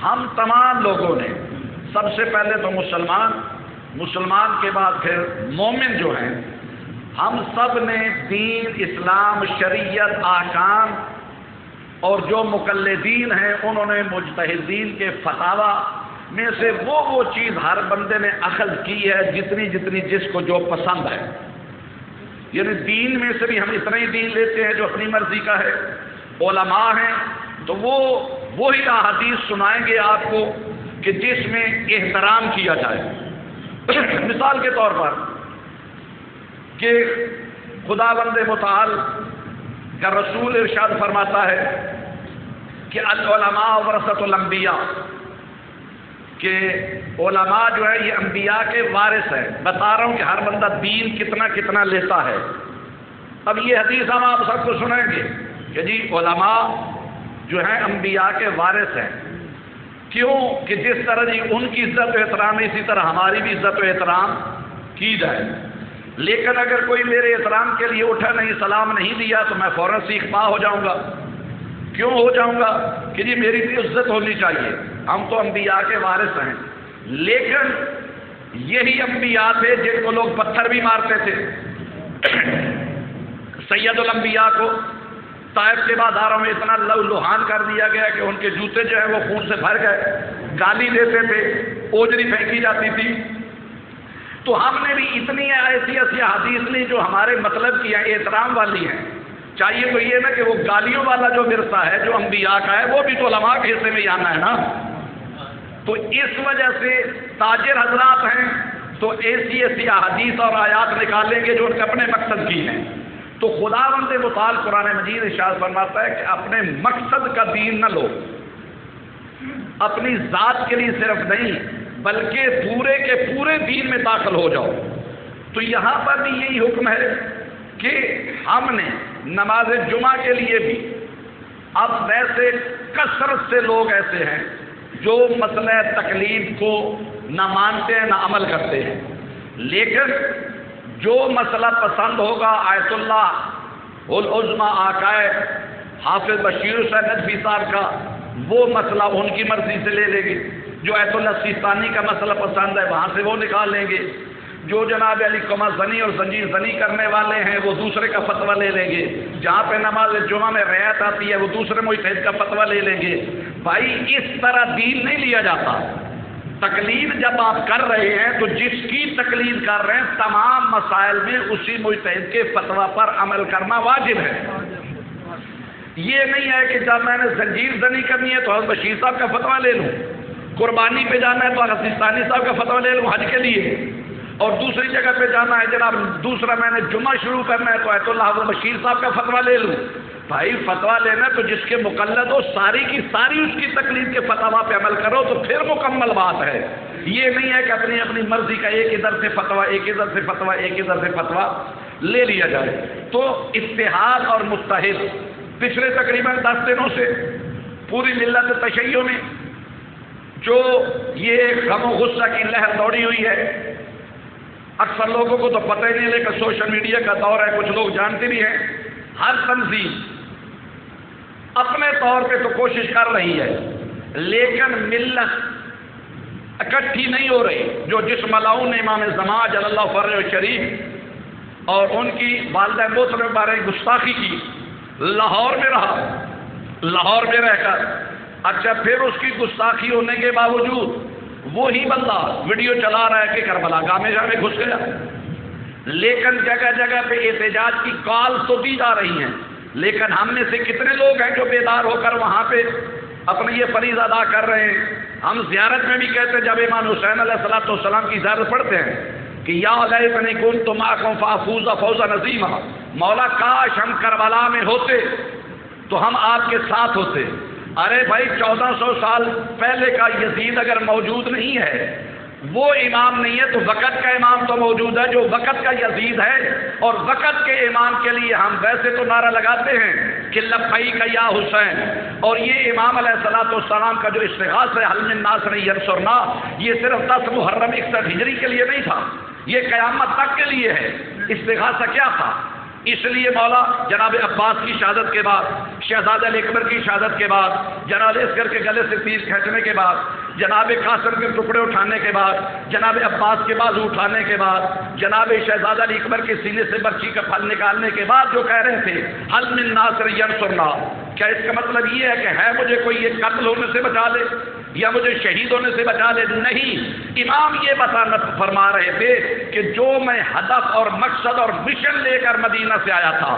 ہم تمام لوگوں نے سب سے پہلے تو مسلمان کے بعد پھر مومن جو ہیں، ہم سب نے دین، اسلام، شریعت، احکام اور جو مقلدین ہیں انہوں نے مجتہدین کے فتاوی میں سے وہ چیز ہر بندے نے اخذ کی ہے جتنی جس کو جو پسند ہے. یعنی دین میں سے بھی ہم اتنا ہی دین لیتے ہیں جو اپنی مرضی کا ہے. علماء ہیں تو وہی احادیث سنائیں گے آپ کو کہ جس میں احترام کیا جائے. مثال کے طور پر کہ خداوند متعال کا رسول ارشاد فرماتا ہے کہ العلماء ورثۃ الانبیاء، کہ علماء جو ہے یہ انبیاء کے وارث ہیں. بتا رہا ہوں کہ ہر بندہ دین کتنا لیتا ہے. اب یہ حدیث ہم آپ سب کو سنیں گے کہ جی علماء جو ہیں انبیاء کے وارث ہیں. کیوں کہ جس طرح جی ان کی عزت و احترام اسی طرح ہماری بھی عزت و احترام کی جائے. لیکن اگر کوئی میرے احترام کے لیے اٹھا نہیں، سلام نہیں دیا تو میں فوراً سیخ پا ہو جاؤں گا. کیوں ہو جاؤں گا؟ کہ جی میری بھی عزت ہونی چاہیے، ہم تو انبیاء کے وارث ہیں. لیکن یہی انبیاء تھے جن کو لوگ پتھر بھی مارتے تھے. سید الانبیاء کو طائف کے بازاروں میں اتنا لہان کر دیا گیا کہ ان کے جوتے جو ہیں وہ خون سے بھر گئے. گالی دیتے تھے، اوجری پھینکی جاتی تھی. تو ہم نے بھی اتنی ایسی حدیث لی جو ہمارے مطلب کی ہیں، احترام والی ہیں. چاہیے تو یہ نا کہ وہ گالیوں والا جو ورثہ ہے جو انبیاء کا ہے وہ بھی تو علماء کے حصے میں ہی آنا ہے نا. تو اس وجہ سے تاجر حضرات ہیں تو ایسی احادیث اور آیات نکالیں گے جو ان کے اپنے مقصد کی ہیں. تو خداوند متعال قرآن مجید ارشاد فرماتا ہے کہ اپنے مقصد کا دین نہ لو، اپنی ذات کے لیے صرف نہیں بلکہ پورے کے پورے دین میں داخل ہو جاؤ. تو یہاں پر بھی یہی حکم ہے کہ ہم نے نماز جمعہ کے لیے بھی، اب ویسے کثرت سے لوگ ایسے ہیں جو مسئلہ تکلیف کو نہ مانتے ہیں نہ عمل کرتے ہیں، لیکن جو مسئلہ پسند ہوگا آیت اللہ العظمی آقائے حافظ بشیر حسین ندوی صاحب کا، وہ مسئلہ ان کی مرضی سے لے لیں گے. جو آیت اللہ سیستانی کا مسئلہ پسند ہے وہاں سے وہ نکال لیں گے. جو جناب علی قمہ زنی اور زنجیر زنی کرنے والے ہیں وہ دوسرے کا فتویٰ لے لیں گے. جہاں پہ نماز جمعہ میں رعایت آتی ہے وہ دوسرے مجتہد کا فتویٰ لے لیں گے. بھائی اس طرح دین نہیں لیا جاتا. تقلید جب آپ کر رہے ہیں تو جس کی تقلید کر رہے ہیں تمام مسائل میں اسی مجتہد کے فتویٰ پر عمل کرنا واجب ہے. یہ نہیں ہے کہ جب میں نے زنجیر زنی کرنی ہے تو حضرت بشیر صاحب کا فتویٰ لے لوں، قربانی پہ جانا ہے تو حضرت سیستانی صاحب کا فتویٰ لے لوں حج کے لیے، اور دوسری جگہ پہ جانا ہے جناب دوسرا میں نے جمعہ شروع کرنا ہے تو آیت اللہ حضرت بشیر صاحب کا فتویٰ لے لوں. بھائی فتویٰ لینا تو جس کے مقلد ہو ساری کی ساری اس کی تقلید کے فتویٰ پہ عمل کرو تو پھر مکمل بات ہے. یہ نہیں ہے کہ اپنی مرضی کا ایک ادھر سے فتویٰ ایک ادھر سے فتویٰ ایک ادھر سے فتویٰ لے لیا جائے. تو اتحاد اور متحد پچھلے تقریباً 10 دنوں سے پوری ملت تشیع میں جو یہ غم و غصہ کی لہر دوڑی ہوئی ہے، اکثر لوگوں کو تو پتہ ہی نہیں لیکن سوشل میڈیا کا دور ہے، کچھ لوگ جانتے بھی ہیں. ہر تنظیم اپنے طور پہ تو کوشش کر رہی ہے لیکن ملت اکٹھی نہیں ہو رہی. جو جس ملاؤن نے امام زمان جل اللہ فرہ شریف اور ان کی والدہ محترمہ بارے گستاخی کی، لاہور میں رہ کر اچھا پھر اس کی گستاخی ہونے کے باوجود وہی بندہ ویڈیو چلا رہا ہے کہ کربلا گاہ میں جا کے گھس گیا. لیکن جگہ جگہ پہ احتجاج کی کال تو دی جا رہی ہیں، لیکن ہم میں سے کتنے لوگ ہیں جو بیدار ہو کر وہاں پہ اپنی یہ فریضہ ادا کر رہے ہیں. ہم زیارت میں بھی کہتے ہیں جب امام حسین علیہ السلام کی زیارت پڑھتے ہیں کہ یا لیتنی کنت معکم فافوز فوزا عظیما، مولا کاش ہم کربلا میں ہوتے تو ہم آپ کے ساتھ ہوتے. ارے بھائی 1400 سال پہلے کا یزید اگر موجود نہیں ہے، وہ امام نہیں ہے تو وقت کا امام تو موجود ہے جو وقت کا یزید ہے. اور وقت کے امام کے لیے ہم ویسے تو نعرہ لگاتے ہیں کہ لبیک یا حسین، اور یہ امام علیہ السلام کا جو استغاثہ ہے حل من ناصر ینصرنا، یہ صرف 10 محرم 61 ہجری کے لیے نہیں تھا، یہ قیامت تک کے لیے ہے. استغاثہ کیا تھا؟ اس لیے مولا جناب عباس کی شہادت کے بعد، شہزادہ اکبر کی شہادت کے بعد، جناب اصغر کے گلے سے تیر کھینچنے کے بعد، جناب قاسم کے ٹکڑے اٹھانے کے بعد، جناب عباس کے بازو اٹھانے کے بعد، جناب شہزادہ اکبر کے سینے سے برچی کا پھل نکالنے کے بعد جو کہہ رہے تھے حل من ناصر ینصرنا، کیا اس کا مطلب یہ ہے کہ ہے مجھے کوئی یہ قتل ہونے سے بچا لے یا مجھے شہید ہونے سے بچا لے؟ نہیں، امام یہ فرما رہے تھے کہ جو میں ہدف اور مقصد اور مشن لے کر مدینہ سے آیا تھا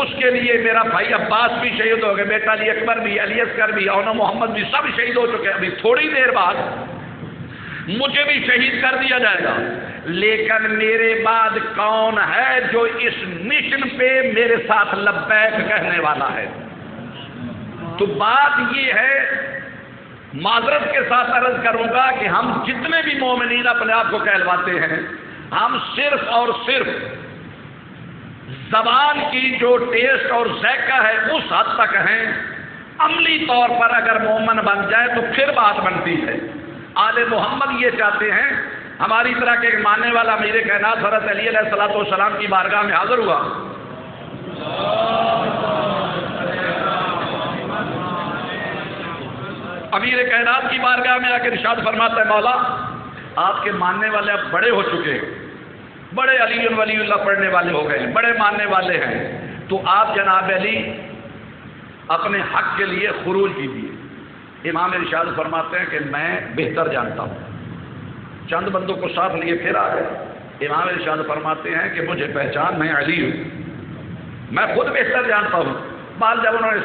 اس کے لیے میرا بھائی عباس بھی شہید ہو گئے، بیٹا علی اکبر بھی، علی اصغر بھی، اور محمد بھی، سب شہید ہو چکے ہیں، ابھی تھوڑی دیر بعد مجھے بھی شہید کر دیا جائے گا، لیکن میرے بعد کون ہے جو اس مشن پہ میرے ساتھ لبیک کہنے والا ہے؟ تو بات یہ ہے، معذرت کے ساتھ عرض کروں گا کہ ہم جتنے بھی مومنین اپنے آپ کو کہلواتے ہیں، ہم صرف اور صرف زبان کی جو ٹیسٹ اور ذائقہ ہے اس حد تک ہیں، عملی طور پر اگر مومن بن جائے تو پھر بات بنتی ہے۔ آل محمد یہ چاہتے ہیں، ہماری طرح کے ایک ماننے والا امیر کائنات حضرت علی علیہ السلام کی بارگاہ میں حاضر ہوا، امیر کائنات کی بارگاہ میں آ کے ارشاد فرماتا ہے، مولا آپ کے ماننے والے اب بڑے ہو چکے ہیں، بڑے علی ولی اللہ پڑھنے والے ہو گئے ہیں، بڑے ماننے والے ہیں، تو آپ جناب علی اپنے حق کے لیے خروج کیجیے۔ امام ارشاد فرماتے ہیں کہ میں بہتر جانتا ہوں، چند بندوں کو ساتھ لیے پھر آ گئے۔ امام ارشاد فرماتے ہیں کہ مجھے پہچان، میں علی ہوں، میں خود بہتر جانتا ہوں۔ بعد جب انہوں نے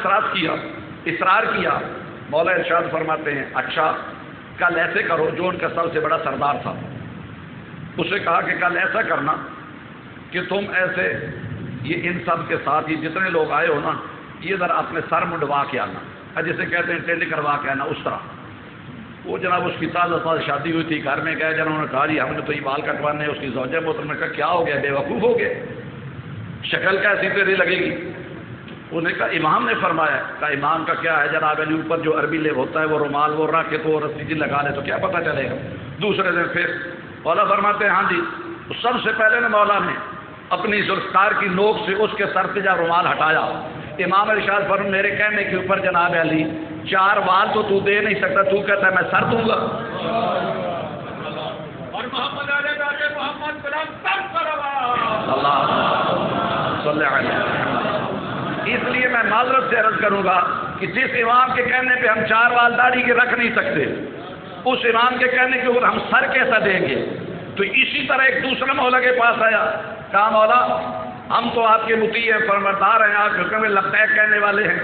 اصرار کیا، مولا ارشاد فرماتے ہیں اچھا کل ایسے کرو، جو ان کا سب سے بڑا سردار تھا اسے کہا کہ کل ایسا کرنا کہ تم ایسے یہ ان سب کے ساتھ ہی جتنے لوگ آئے ہو نا، یہ ذرا اپنے سر منڈوا کے آنا، جسے کہتے ہیں ٹینڈ کروا کے آنا، اس طرح۔ وہ جناب اس کی تازہ شادی ہوئی تھی، گھر میں گئے، جب انہوں نے کہا جی ہم نے تو یہ بال کٹوانے، اس کی زوجہ محترمہ نے کہا کیا ہو گیا، بے وقوف ہو گئے، شکل کیسی تیری لگے گی؟ انہوں نے کہا امام نے فرمایا۔ کہا امام کا کیا ہے جناب علی، اوپر جو عربی لے ہوتا ہے وہ رومال وہ رکھ کے تو رسی لگا لے تو کیا پتہ چلے گا؟ دوسرے دن پھر مولا فرماتے ہیں ہاں جی، سب سے پہلے نے مولا نے اپنی ذوالفقار کی نوک سے اس کے سر سے جب رومال ہٹایا، امام ارشاد فرمایا میرے کہنے کے اوپر جناب علی 4 وال تو دے نہیں سکتا، تو کہتا ہے میں سر دوں گا۔ اور محمد صلی اللہ علیہ وسلم، اس لیے میں معذرت سے عرض کروں گا کہ جس امام کے کہنے پہ ہم 4 وال داڑھی کے رکھ نہیں سکتے، اس امام کے کہنے کے اوپر ہم سر کیسا دیں گے؟ تو اسی طرح ایک دوسرا مولا کے پاس آیا، کہا مولا ہم تو آپ کے مطیع ہیں، فرمانبردار ہیں، آپ حکم میں لبیک کہنے والے ہیں۔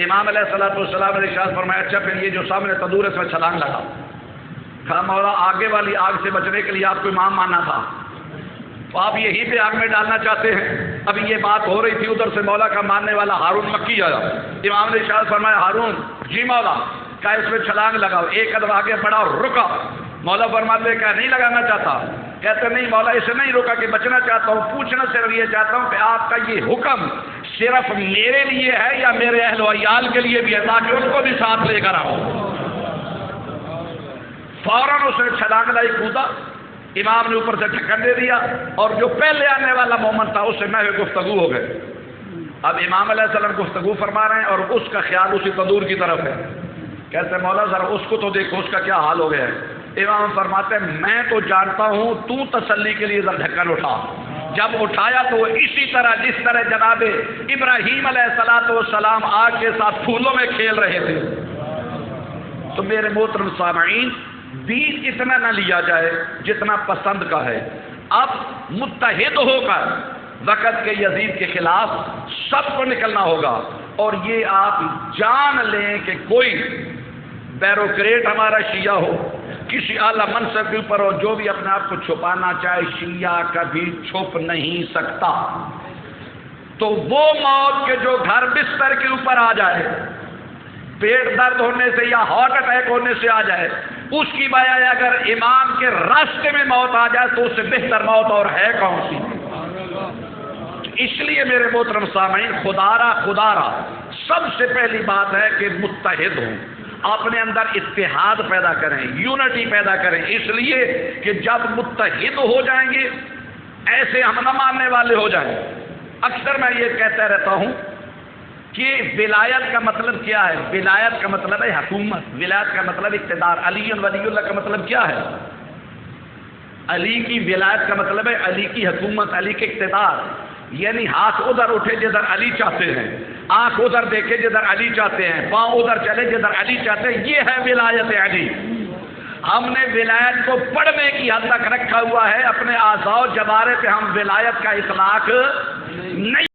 امام علیہ السلام نے ارشاد فرمایا اچھا پھر یہ جو سامنے تندور ہے اس میں چھلانگ لگا۔ کہا مولا آگے والی آگ سے بچنے کے لیے آپ کو امام ماننا تھا، تو آپ یہی پہ آگ میں ڈالنا چاہتے ہیں؟ ابھی یہ بات ہو رہی تھی، ادھر سے مولا کا ماننے والا ہارون مکی آیا۔ امام نے ارشاد فرمایا ہارون جی مولا، کہا اس میں چھلانگ لگاؤ۔ ایک قدم آگے بڑھا اور رکا۔ مولا فرماتے ہیں کہا نہیں لگانا چاہتا؟ کہتے نہیں مولا اسے نہیں روکا کہ بچنا چاہتا ہوں، پوچھنا صرف یہ چاہتا ہوں کہ آپ کا یہ حکم صرف میرے لیے ہے یا میرے اہل و عیال کے لیے بھی ہے، تاکہ ان کو بھی ساتھ لے کر آؤں۔ فوراً اس نے چھلانگ لائی، کودا، امام نے اوپر سے ڈھکن دے دیا، اور جو پہلے آنے والا مومن تھا اس سے میں گفتگو ہو گئے۔ اب امام علیہ السلام گفتگو فرما رہے ہیں اور اس کا خیال اسی تندور کی طرف ہے۔ کہتے ہیں مولا ذرا اس کو تو دیکھو اس کا کیا حال ہو گیا ہے۔ امام فرماتے ہیں میں تو جانتا ہوں، تو تسلی کے لیے ذرا ڈھکن اٹھا۔ جب اٹھایا تو وہ اسی طرح جس طرح جناب ابراہیم علیہ السلام آگ کے ساتھ پھولوں میں کھیل رہے تھے۔ تو میرے محترم سامعین، دین اتنا نہ لیا جائے جتنا پسند کا ہے۔ اب متحد ہو کر وقت کے یزید کے خلاف سب کو نکلنا ہوگا، اور یہ آپ جان لیں کہ کوئی بیروکریٹ ہمارا شیعہ ہو، کسی اعلیٰ منصب کے اوپر ہو، جو بھی اپنے آپ کو چھپانا چاہے، شیعہ کبھی چھپ نہیں سکتا۔ تو وہ موت کے جو گھر بستر کے اوپر آ جائے، پیٹ درد ہونے سے یا ہارٹ اٹیک ہونے سے آ جائے، اس کی بجائے اگر امام کے راستے میں موت آ جائے تو اس سے بہتر موت اور ہے کون سی؟ اس لیے میرے محترم سامعین، خدارا سب سے پہلی بات ہے کہ متحد ہوں، اپنے اندر اتحاد پیدا کریں، یونٹی پیدا کریں، اس لیے کہ جب متحد ہو جائیں گے، ایسے ہم نہ ماننے والے ہو جائیں۔ اکثر میں یہ کہتا رہتا ہوں کہ ولایت کا مطلب کیا ہے؟ ولایت کا مطلب ہے حکومت، ولایت کا مطلب اقتدار۔ علی ولی اللہ کا مطلب کیا ہے؟ علی کی ولایت کا مطلب ہے علی کی حکومت، علی کے اقتدار، یعنی ہاتھ ادھر اٹھے جدھر علی چاہتے ہیں، آنکھ ادھر دیکھے جدھر علی چاہتے ہیں، پاؤں ادھر چلے جدھر علی چاہتے ہیں، یہ ہے ولایت علی۔ ہم نے ولایت کو پڑھنے کی حد تک رکھا ہوا ہے، اپنے اعضاء و جوارح پہ ہم ولایت کا اطلاق نہیں